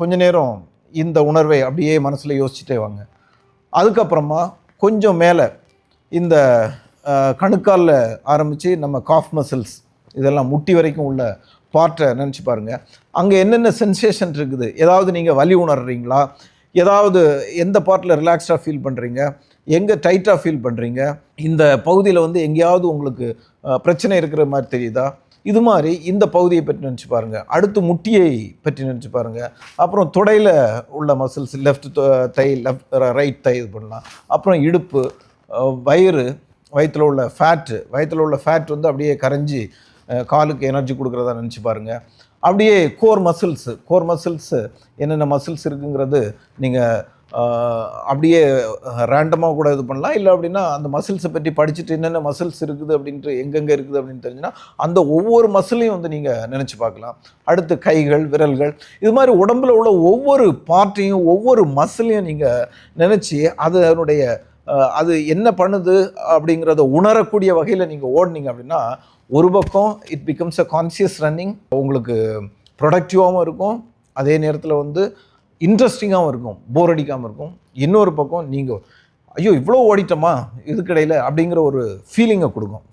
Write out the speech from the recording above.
கொஞ்ச நேரம் இந்த உணர்வை அப்படியே மனசில் யோசிச்சுட்டே வாங்க. அதுக்கப்புறமா கொஞ்சம் மேலே இந்த கணுக்காலில் ஆரம்பித்து நம்ம காஃப் மசில்ஸ் இதெல்லாம் முட்டி வரைக்கும் உள்ள பார்ட்டை நினச்சி பாருங்கள். அங்கே என்னென்ன சென்சேஷன் இருக்குது, ஏதாவது நீங்கள் வலி உணர்றீங்களா, ஏதாவது எந்த பார்ட்டில் ரிலாக்ஸ்டாக ஃபீல் பண்ணுறீங்க, எங்கே டைட்டாக ஃபீல் பண்ணுறீங்க, இந்த பகுதியில் வந்து எங்கேயாவது உங்களுக்கு பிரச்சனை இருக்கிற மாதிரி தெரியுதா, இது மாதிரி இந்த பகுதியை பற்றி நினச்சி பாருங்கள். அடுத்து முட்டியை பற்றி நினச்சி பாருங்கள். அப்புறம் தொடையில் உள்ள மசில்ஸ், லெஃப்ட் தை, லெஃப்ட் ரைட் தை இது பண்ணலாம். அப்புறம் இடுப்பு, வயிற்றில் உள்ள ஃபேட் வந்து அப்படியே கரைஞ்சி காலுக்கு எனர்ஜி கொடுக்குறதா நினச்சி பாருங்கள். அப்படியே கோர் மசில்ஸு என்னென்ன மசில்ஸ் இருக்குங்கிறது நீங்கள் அப்படியே ரேண்டமாக கூட இது பண்ணலாம். இல்லை அப்படின்னா அந்த மசில்ஸை பற்றி படிச்சுட்டு என்னென்ன மசில்ஸ் இருக்குது அப்படின்ட்டு எங்கெங்கே இருக்குது அப்படின்னு தெரிஞ்சுன்னா அந்த ஒவ்வொரு மசிலையும் வந்து நீங்கள் நினச்சி பார்க்கலாம். அடுத்து கைகள், விரல்கள், இது மாதிரி உடம்பில் உள்ள ஒவ்வொரு பார்ட்டையும் ஒவ்வொரு மசிலையும் நீங்கள் நினச்சி அதனுடைய அது என்ன பண்ணுது அப்படிங்கிறத உணரக்கூடிய வகையில் நீங்கள் ஓடினீங்க அப்படின்னா ஒரு பக்கம் it becomes a conscious running, உங்களுக்கு ப்ரொடக்டிவாகவும் இருக்கும், அதே நேரத்தில் வந்து இன்ட்ரெஸ்டிங்காகவும் இருக்கும், போர் அடிக்காமல் இருக்கும். இன்னொரு பக்கம் நீங்கள் ஐயோ இவ்வளோ ஓடிட்டோமா இதுக்கிடையில் அப்படிங்கிற ஒரு ஃபீலிங்கை கொடுக்கும்.